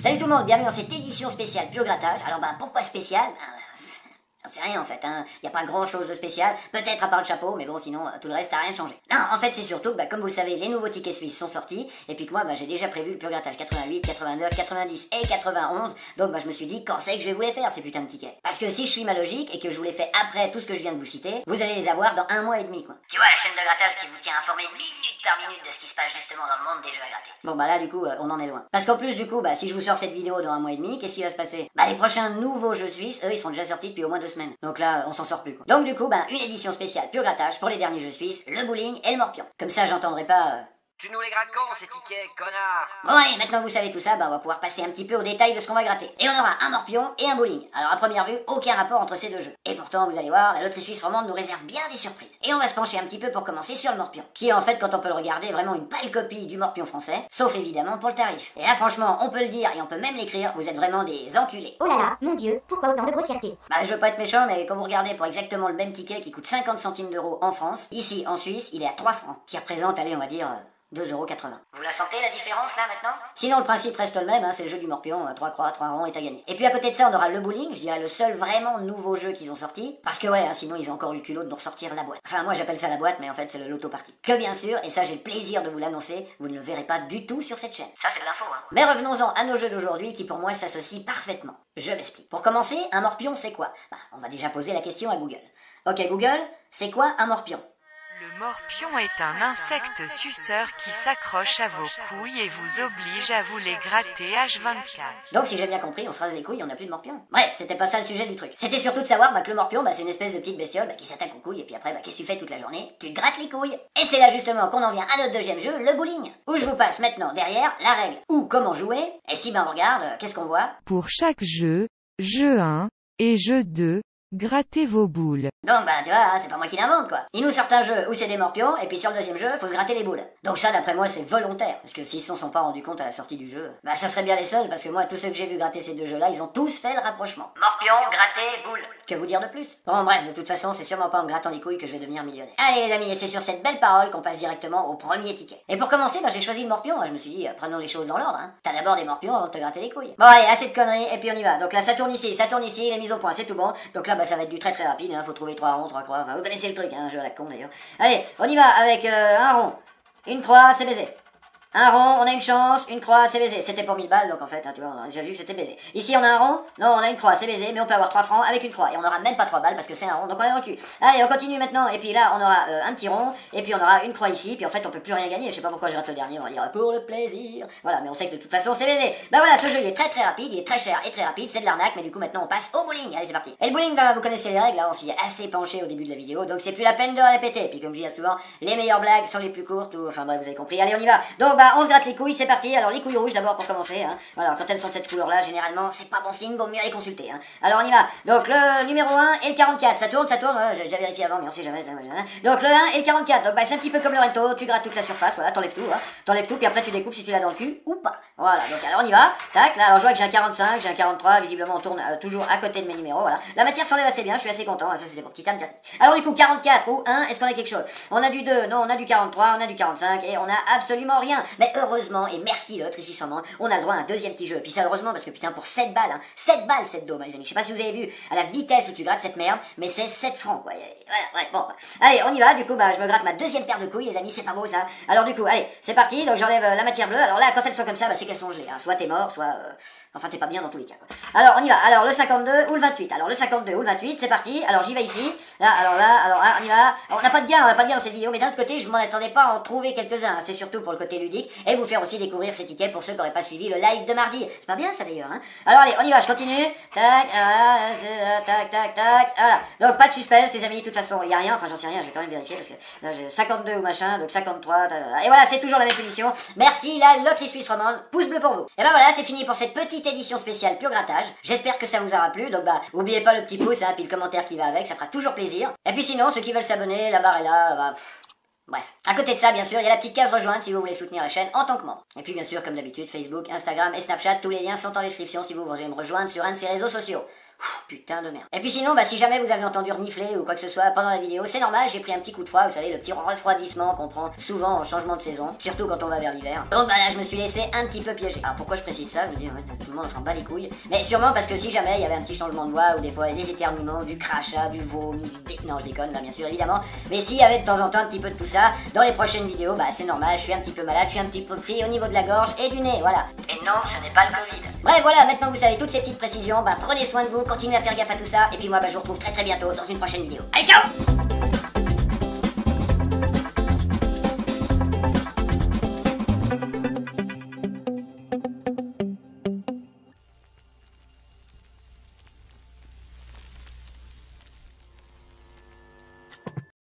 Salut tout le monde, bienvenue dans cette édition spéciale Pur Grattage. Alors pourquoi spéciale? J'en sais rien en fait, y a pas grand chose de spécial, peut-être à part le chapeau, mais bon sinon tout le reste a rien changé. Non, en fait c'est surtout que comme vous le savez, les nouveaux tickets suisses sont sortis, et puis que moi j'ai déjà prévu le Pur Grattage 88, 89, 90 et 91, donc je me suis dit quand c'est que je vais vous les faire ces putains de tickets. Parce que si je suis ma logique, et que je vous les fais après tout ce que je viens de vous citer, vous allez les avoir dans 1 mois et demi quoi. Tu vois la chaîne de grattage qui vous tient informé minute par minute de ce qui se passe justement dans le monde des jeux à gratter. Bon là du coup on en est loin. Parce qu'en plus du coup si je vous sors cette vidéo dans 1 mois et demi, qu'est-ce qui va se passer? Les prochains nouveaux jeux suisses, eux ils sont déjà sortis depuis au moins 2 semaines. Donc là on s'en sort plus quoi. Donc du coup une édition spéciale Pur Grattage pour les derniers jeux suisses, le bowling et le morpion. Comme ça j'entendrai pas Tu nous les grattes quand ces tickets, connard? Bon allez, maintenant que vous savez tout ça, on va pouvoir passer un petit peu au détail de ce qu'on va gratter. Et on aura un morpion et un bowling. Alors à première vue, aucun rapport entre ces deux jeux. Et pourtant, vous allez voir, la loterie suisse romande nous réserve bien des surprises. Et on va se pencher un petit peu pour commencer sur le morpion. Qui est en fait, quand on peut le regarder, vraiment une pâle copie du morpion français. Sauf évidemment pour le tarif. Et là franchement, on peut le dire et on peut même l'écrire, vous êtes vraiment des enculés. Oh là là, mon Dieu, pourquoi autant de grossièreté? Je veux pas être méchant, mais quand vous regardez pour exactement le même ticket qui coûte 50 centimes d'euros en France, ici en Suisse, il est à 3 francs. Qui représente, allez, on va dire 2,80 €. Vous la sentez la différence là maintenant? Sinon le principe reste le même, c'est le jeu du morpion, 3 croix, 3 ronds et t'as gagné. Et puis à côté de ça on aura le bowling, je dirais le seul vraiment nouveau jeu qu'ils ont sorti. Parce que sinon ils ont encore eu le culot de nous ressortir la boîte. Enfin moi j'appelle ça la boîte, mais en fait c'est le loto party. Que bien sûr, et ça j'ai le plaisir de vous l'annoncer, vous ne le verrez pas du tout sur cette chaîne. Ça c'est de l'info Mais revenons-en à nos jeux d'aujourd'hui qui pour moi s'associent parfaitement. Je m'explique. Pour commencer, un morpion c'est quoi? On va déjà poser la question à Google. Ok Google, c'est quoi un morpion? Le morpion est un insecte suceur qui s'accroche à vos couilles et vous oblige à vous les gratter H24. Donc si j'ai bien compris, on se rase les couilles, on n'a plus de morpion. Bref, c'était pas ça le sujet du truc. C'était surtout de savoir que le morpion, c'est une espèce de petite bestiole qui s'attaque aux couilles, et puis après, qu'est-ce que tu fais toute la journée? Tu te grattes les couilles. Et c'est là justement qu'on en vient à notre deuxième jeu, le bowling. Où je vous passe maintenant derrière la règle. Ou comment jouer, et si on regarde, qu'est-ce qu'on voit? Pour chaque jeu 1 et jeu 2, grattez vos boules. Donc tu vois, c'est pas moi qui l'invente quoi. Ils nous sortent un jeu où c'est des morpions, et puis sur le deuxième jeu, faut se gratter les boules. Donc ça d'après moi c'est volontaire, parce que s'ils s'en sont pas rendus compte à la sortie du jeu, ça serait bien les seuls, parce que moi tous ceux que j'ai vu gratter ces deux jeux là, ils ont tous fait le rapprochement. Morpion, gratté, boule. Que vous dire de plus? Bon bref, de toute façon c'est sûrement pas en me grattant les couilles que je vais devenir millionnaire. Allez les amis, et c'est sur cette belle parole qu'on passe directement au premier ticket. Et pour commencer, j'ai choisi le morpion, je me suis dit, prenons les choses dans l'ordre. T'as d'abord des morpions avant de te gratter les couilles. Bon allez, assez de conneries, et puis on y va. Donc là ça tourne ici, il est mis au point, c'est tout bon. Donc là ça va être du très rapide, faut trouver 3 ronds, 3 croix, vous connaissez le truc, un jeu à la con d'ailleurs. Allez, on y va avec un rond, une croix, c'est baisé. Un rond, on a une chance, une croix, c'est baisé. C'était pour 1000 balles, donc en fait, tu vois, on a déjà vu que c'était baisé. Ici, on a un rond, non, on a une croix, c'est baisé, mais on peut avoir 3 francs avec une croix. Et on n'aura même pas 3 balles parce que c'est un rond, donc on est dans le cul. Allez, on continue maintenant, et puis là, on aura un petit rond, et puis on aura une croix ici, puis en fait, on peut plus rien gagner. Je sais pas pourquoi je rate le dernier, on va dire pour le plaisir. Voilà, mais on sait que de toute façon, c'est baisé. Voilà, ce jeu, il est très rapide, il est très cher et très rapide, c'est de l'arnaque, mais du coup, maintenant, on passe au bowling. Allez, c'est parti. Et le bowling, vous connaissez les règles, là, on s'y est assez penché au début de la vidéo, donc c'est plus la peine de répéter. Puis comme je dis souvent, les meilleures blagues sont les plus courtes, ou enfin bref, vous avez compris. Allez, on y va. Donc, on se gratte les couilles, c'est parti. Alors les couilles rouges d'abord pour commencer. Voilà, quand elles sont de cette couleur là, généralement c'est pas bon signe, vaut mieux aller consulter. Alors on y va. Donc le numéro 1 et le 44, ça tourne, j'ai déjà vérifié avant mais on sait jamais. Donc le 1 et le 44, donc c'est un petit peu comme le rento, tu grattes toute la surface, voilà, t'enlèves tout, puis après tu découvres si tu l'as dans le cul ou pas. Voilà, donc alors on y va. Tac, là alors je vois que j'ai un 45, j'ai un 43, visiblement on tourne toujours à côté de mes numéros, voilà. La matière s'enlève assez bien, je suis assez content, ça c'était mon petit âme. Alors du coup 44 ou 1, est-ce qu'on a quelque chose? On a du 2, non, on a du 43, on a du 45 et on a absolument rien. Mais heureusement et merci l'autre suisse romande, on a le droit à un deuxième petit jeu. Puis ça heureusement parce que putain pour 7 balles, 7 balles cette dôme les amis. Je sais pas si vous avez vu à la vitesse où tu grattes cette merde, mais c'est 7 francs quoi. Voilà, ouais, bon. Allez, on y va, du coup je me gratte ma deuxième paire de couilles les amis, c'est pas beau ça. Alors du coup, allez, c'est parti, donc j'enlève la matière bleue. Alors là, quand elles sont comme ça, c'est qu'elles sont gelées. Soit t'es mort, soit... Enfin t'es pas bien dans tous les cas quoi. Alors on y va, alors le 52 ou le 28. Alors le 52 ou le 28, c'est parti. Alors j'y vais ici. Là, on y va. Alors, on n'a pas de gain dans cette vidéo, mais d'un autre côté, je m'en attendais pas à en trouver quelques-uns. C'est surtout pour le côté ludique et vous faire aussi découvrir ces tickets pour ceux qui n'auraient pas suivi le live de mardi. C'est pas bien ça d'ailleurs, Alors allez, on y va, je continue. Tac, tac. Voilà. Donc pas de suspense les amis, de toute façon, il y a rien, enfin j'en sais rien, je vais quand même vérifier parce que là j'ai 52 ou machin, donc 53. Et voilà, c'est toujours la même punition. Merci la loterie suisse romande. Pouce bleu pour vous. Et voilà, c'est fini pour cette petite édition spéciale Pur Grattage. J'espère que ça vous aura plu. Donc oubliez pas le petit pouce puis le commentaire qui va avec, ça fera toujours plaisir. Et puis sinon, ceux qui veulent s'abonner, la barre est là, bref. À côté de ça, bien sûr, il y a la petite case rejoindre si vous voulez soutenir la chaîne en tant que membre. Et puis bien sûr, comme d'habitude, Facebook, Instagram et Snapchat, tous les liens sont en description si vous voulez me rejoindre sur un de ces réseaux sociaux. Putain de merde. Et puis sinon, si jamais vous avez entendu renifler ou quoi que ce soit pendant la vidéo, c'est normal, j'ai pris un petit coup de froid, vous savez, le petit refroidissement qu'on prend souvent en changement de saison, surtout quand on va vers l'hiver. Donc là, je me suis laissé un petit peu piéger. Alors pourquoi je précise ça? Je veux dire, tout le monde s'en bat les couilles. Mais sûrement parce que si jamais il y avait un petit changement de voix, ou des fois des éternuements, du crachat, du vomi, non, je déconne là, bien sûr, évidemment. Mais s'il y avait de temps en temps un petit peu de tout ça, dans les prochaines vidéos, c'est normal, je suis un petit peu malade, je suis un petit peu pris au niveau de la gorge et du nez, voilà. Et non, ce n'est pas le Covid. Bref, voilà, maintenant que vous savez toutes ces petites précisions, prenez soin de vous, continuez à faire gaffe à tout ça, et puis moi, je vous retrouve très très bientôt dans une prochaine vidéo. Allez, ciao!